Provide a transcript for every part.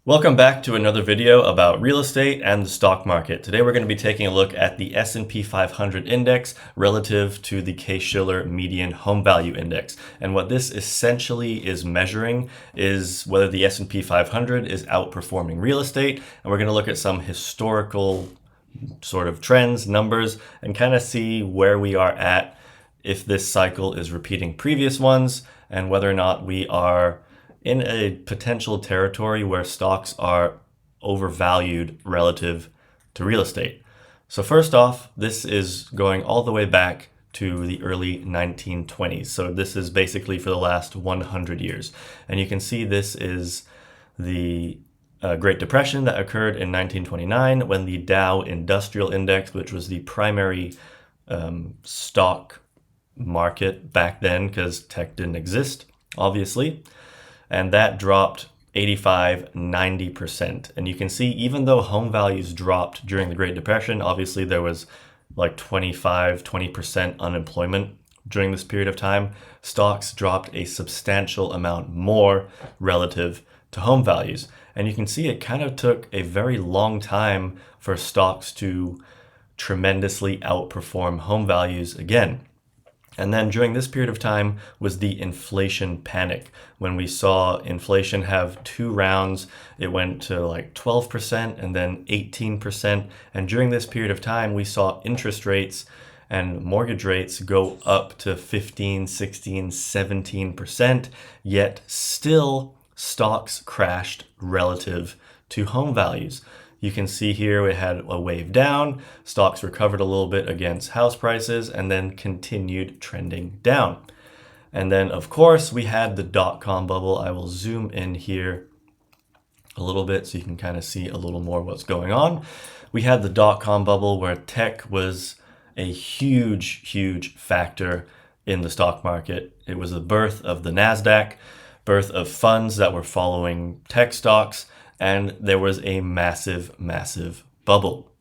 Welcome back to another video about real estate and the stock market. Today we're going to be taking a look at the S&P 500 index relative to the Case-Shiller Median Home Value Index. And what this essentially is measuring is whether the S&P 500 is outperforming real estate. And we're going to look at some historical sort of trends, numbers, and kind of see where we are at, if this cycle is repeating previous ones, and whether or not we are in a potential territory where stocks are overvalued relative to real estate. So first off, this is going all the way back to the early 1920s. So this is basically for the last 100 years. And you can see this is the Great Depression that occurred in 1929 when the Dow Industrial Index, which was the primary stock market back then because tech didn't exist, obviously, and that dropped 85-90%. And you can see even though home values dropped during the Great Depression, obviously there was like 20% unemployment during this period of time, stocks dropped a substantial amount more relative to home values. And you can see it kind of took a very long time for stocks to tremendously outperform home values again. And then during this period of time was the inflation panic, when we saw inflation have two rounds. It went to like 12% and then 18%. And during this period of time, we saw interest rates and mortgage rates go up to 15, 16, 17%, yet still stocks crashed relative to home values. You can see here we had a wave down, stocks recovered a little bit against house prices and then continued trending down. And then of course we had the dot-com bubble. I will zoom in here a little bit so you can kind of see a little more what's going on. We had the dot-com bubble where tech was a huge factor in the stock market. It was the birth of the NASDAQ, birth of funds that were following tech stocks, and there was a massive bubble.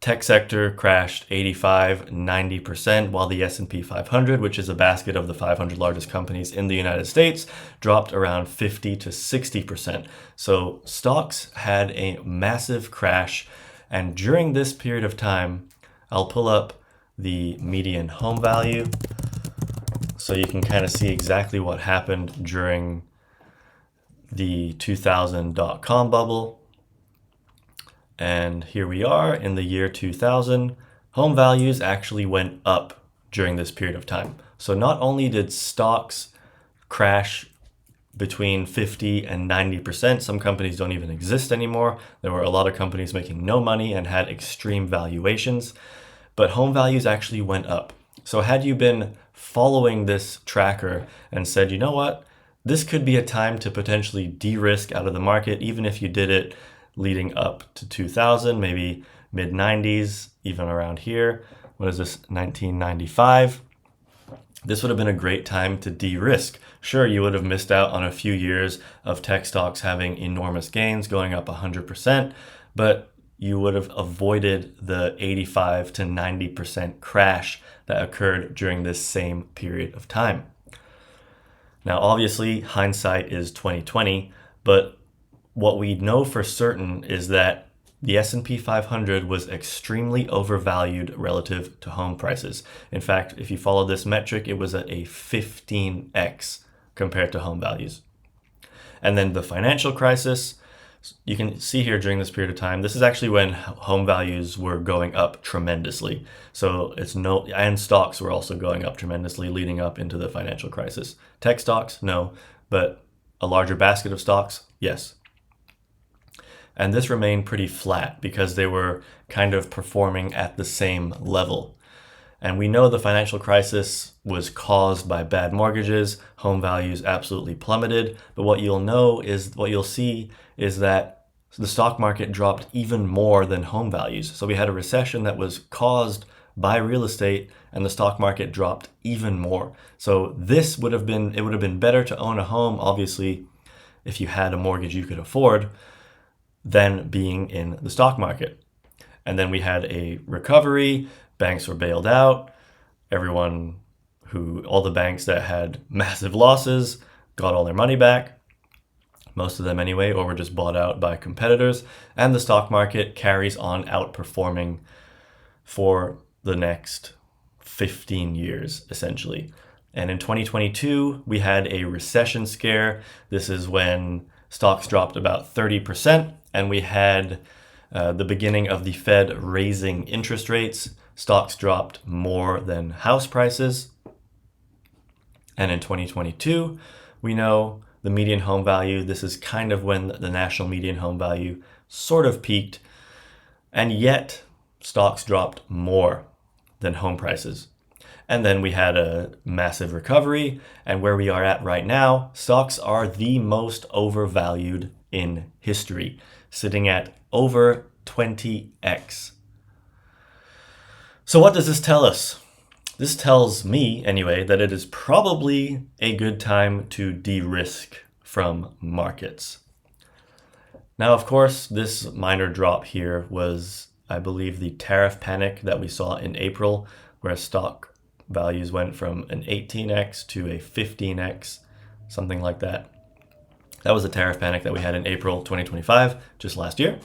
Tech sector crashed 85-90%, while the S&P 500, which is a basket of the 500 largest companies in the United States, dropped around 50-60%. So stocks had a massive crash, and during this period of time, I'll pull up the median home value so you can kind of see exactly what happened during the 2000 dot-com bubble. And here we are in the year 2000. Home values actually went up during this period of time. So not only did stocks crash between 50 and 90%, some companies don't even exist anymore. There were a lot of companies making no money and had extreme valuations, but home values actually went up. So had you been following this tracker and said, you know what, this could be a time to potentially de-risk out of the market, even if you did it leading up to 2000, maybe mid-90s, even around here. What is this, 1995? This would have been a great time to de-risk. Sure, you would have missed out on a few years of tech stocks having enormous gains, going up 100%, but you would have avoided the 85-90% crash that occurred during this same period of time. Now, obviously, hindsight is 20/20, but what we know for certain is that the S&P 500 was extremely overvalued relative to home prices. In fact, if you follow this metric, it was at a 15x compared to home values. And then the financial crisis, you can see here during this period of time, this is actually when home values were going up tremendously. So and stocks were also going up tremendously leading up into the financial crisis. Tech stocks, no, but a larger basket of stocks, yes. And this remained pretty flat because they were kind of performing at the same level. And we know the financial crisis was caused by bad mortgages. Home values absolutely plummeted. But what you'll see is that the stock market dropped even more than home values. So we had a recession that was caused by real estate, and the stock market dropped even more. So it would have been better to own a home, obviously, if you had a mortgage you could afford, than being in the stock market. And then we had a recovery. Banks were bailed out. All the banks that had massive losses got all their money back. most of them anyway, or were just bought out by competitors, and the stock market carries on outperforming for the next 15 years, essentially. And in 2022, we had a recession scare. This is when stocks dropped about 30%, and we had the beginning of the Fed raising interest rates. Stocks dropped more than house prices. And in 2022, we know the median home value, this is kind of when the national median home value sort of peaked, and yet stocks dropped more than home prices. And then we had a massive recovery, and where we are at right now, stocks are the most overvalued in history, sitting at over 20x. So what does this tell us? This tells me, anyway, that it is probably a good time to de-risk from markets. Now, of course, this minor drop here was, I believe, the tariff panic that we saw in April, where stock values went from an 18x to a 15x, something like that. That was the tariff panic that we had in April 2025, just last year.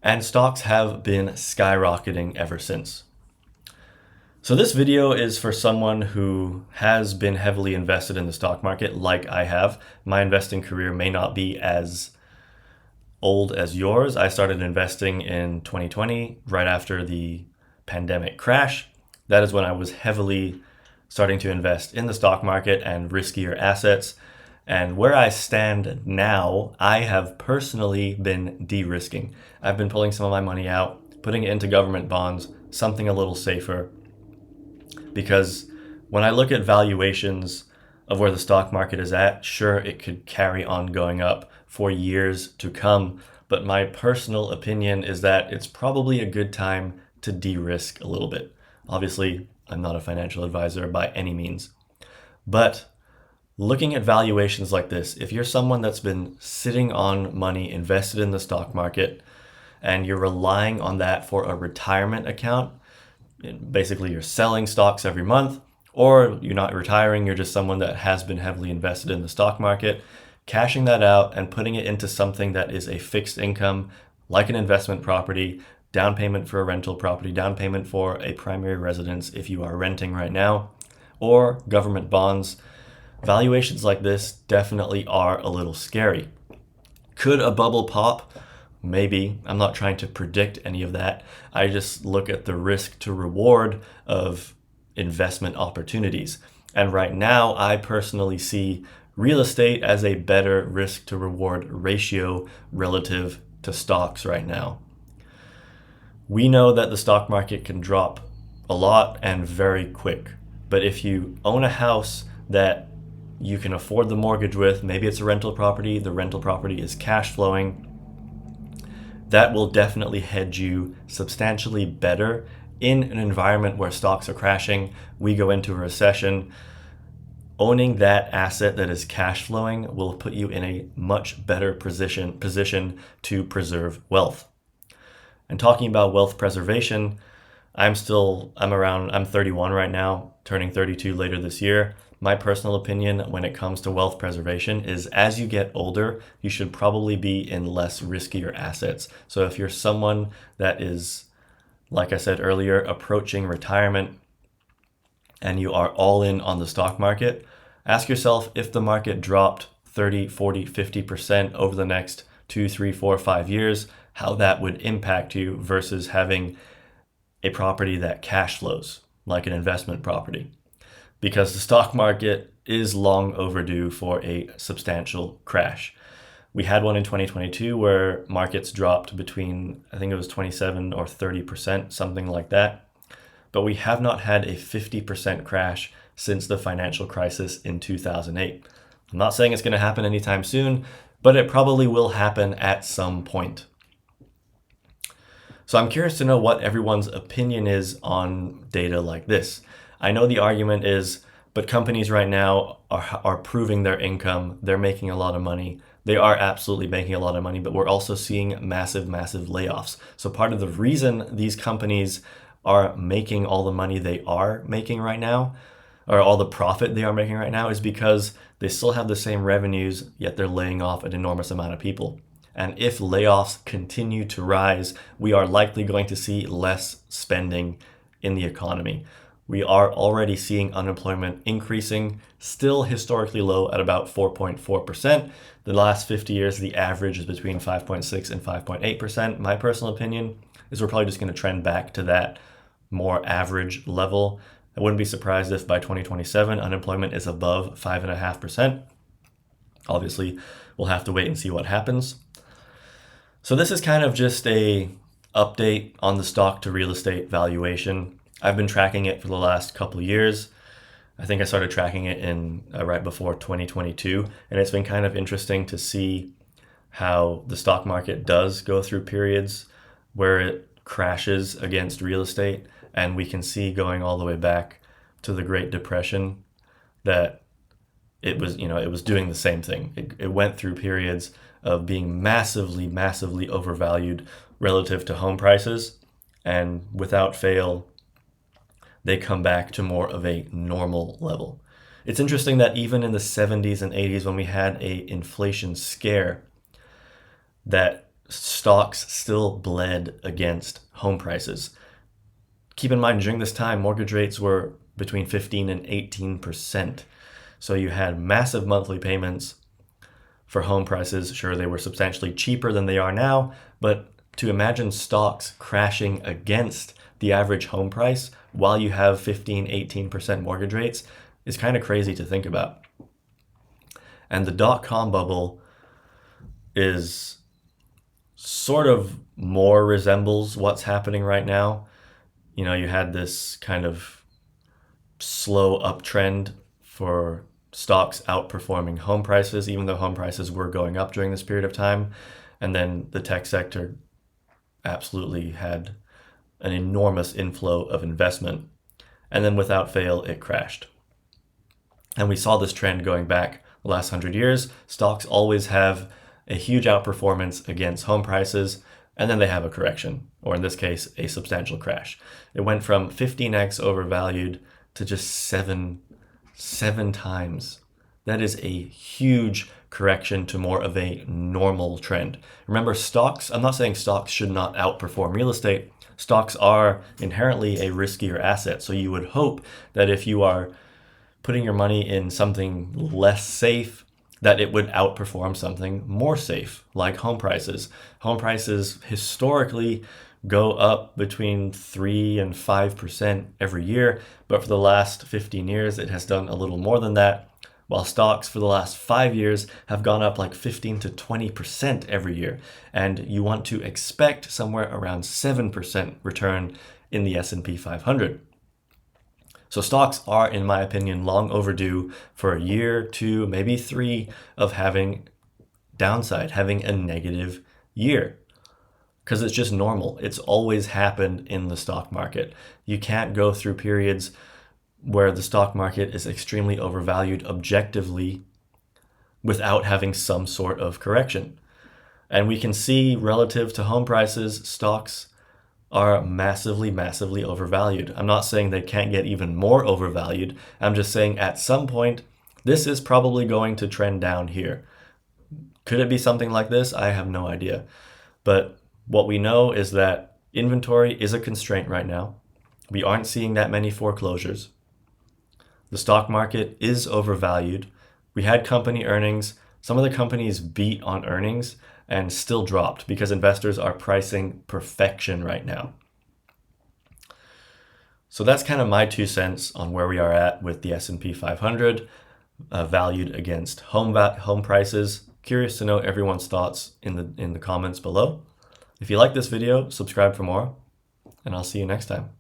And stocks have been skyrocketing ever since. So this video is for someone who has been heavily invested in the stock market like I have. My investing career may not be as old as yours. I started investing in 2020, right after the pandemic crash. That is when I was heavily starting to invest in the stock market and riskier assets. And where I stand now, I have personally been de-risking. I've been pulling some of my money out, putting it into government bonds, something a little safer. Because when I look at valuations of where the stock market is at, sure, it could carry on going up for years to come. But my personal opinion is that it's probably a good time to de-risk a little bit. Obviously, I'm not a financial advisor by any means. But looking at valuations like this, if you're someone that's been sitting on money invested in the stock market and you're relying on that for a retirement account, basically you're selling stocks every month, or you're not retiring, you're just someone that has been heavily invested in the stock market, cashing that out and putting it into something that is a fixed income, like an investment property, down payment for a rental property, down payment for a primary residence if you are renting right now, or government bonds. Valuations like this definitely are a little scary. Could a bubble pop? Maybe. I'm not trying to predict any of that. I just look at the risk to reward of investment opportunities. And right now, I personally see real estate as a better risk to reward ratio relative to stocks right now. We know that the stock market can drop a lot and very quick. But if you own a house that you can afford the mortgage with, maybe it's a rental property, the rental property is cash flowing, that will definitely hedge you substantially better in an environment where stocks are crashing, we go into a recession. Owning that asset that is cash flowing will put you in a much better position to preserve wealth. And talking about wealth preservation, I'm 31 right now, turning 32 later this year. My personal opinion when it comes to wealth preservation is as you get older, you should probably be in less riskier assets. So if you're someone that is, like I said earlier, approaching retirement and you are all in on the stock market, ask yourself if the market dropped 30, 40, 50% over the next 2, 3, 4, 5 years, how that would impact you versus having a property that cash flows, like an investment property. Because the stock market is long overdue for a substantial crash. We had one in 2022 where markets dropped between, I think it was 27 or 30%, something like that. But we have not had a 50% crash since the financial crisis in 2008. I'm not saying it's going to happen anytime soon, but it probably will happen at some point. So I'm curious to know what everyone's opinion is on data like this. I know the argument is, but companies right now are proving their income. They're making a lot of money. They are absolutely making a lot of money, but we're also seeing massive, massive layoffs. So part of the reason these companies are making all the money they are making right now, or all the profit they are making right now is because they still have the same revenues, yet they're laying off an enormous amount of people. And if layoffs continue to rise, we are likely going to see less spending in the economy. We are already seeing unemployment increasing, still historically low at about 4.4%. The last 50 years, the average is between 5.6 and 5.8%. My personal opinion is we're probably just going to trend back to that more average level. I wouldn't be surprised if by 2027, unemployment is above 5.5%. Obviously, we'll have to wait and see what happens. So this is kind of just a update on the stock to real estate valuation. I've been tracking it for the last couple of years. I think I started tracking it in right before 2022, and it's been kind of interesting to see how the stock market does go through periods where it crashes against real estate, and we can see going all the way back to the Great Depression that it was doing the same thing. It went through periods of being massively overvalued relative to home prices, and without fail, they come back to more of a normal level. It's interesting that even in the 70s and 80s, when we had a inflation scare, that stocks still bled against home prices. Keep in mind, during this time, mortgage rates were between 15 and 18%. So you had massive monthly payments for home prices. Sure, they were substantially cheaper than they are now, but to imagine stocks crashing against the average home price while you have 15, 18% mortgage rates is kind of crazy to think about. And the dot-com bubble is sort of more resembles what's happening right now. You had this kind of slow uptrend for stocks outperforming home prices, even though home prices were going up during this period of time. And then the tech sector absolutely had an enormous inflow of investment. And then without fail, it crashed. And we saw this trend going back the last 100 years. Stocks always have a huge outperformance against home prices, and then they have a correction, or in this case, a substantial crash. It went from 15x overvalued to just seven times. That is a huge correction to more of a normal trend. Remember, stocks, I'm not saying stocks should not outperform real estate. Stocks are inherently a riskier asset. So you would hope that if you are putting your money in something less safe, that it would outperform something more safe, like home prices. Home prices historically go up between 3 and 5% every year, but for the last 15 years, it has done a little more than that, while stocks for the last 5 years have gone up like 15 to 20% every year. And you want to expect somewhere around 7% return in the S&P 500. So stocks are, in my opinion, long overdue for a year, 2, maybe 3 of having downside, having a negative year. Because it's just normal. It's always happened in the stock market. You can't go through periods where the stock market is extremely overvalued objectively without having some sort of correction. And we can see relative to home prices, stocks are massively overvalued. I'm not saying they can't get even more overvalued. I'm just saying at some point, this is probably going to trend down here. Could it be something like this? I have no idea. But what we know is that inventory is a constraint right now. We aren't seeing that many foreclosures. The stock market is overvalued. We had company earnings. Some of the companies beat on earnings and still dropped because investors are pricing perfection right now. So that's kind of my 2 cents on where we are at with the S&P 500 valued against home prices. Curious to know everyone's thoughts in the comments below. If you like this video, subscribe for more, and I'll see you next time.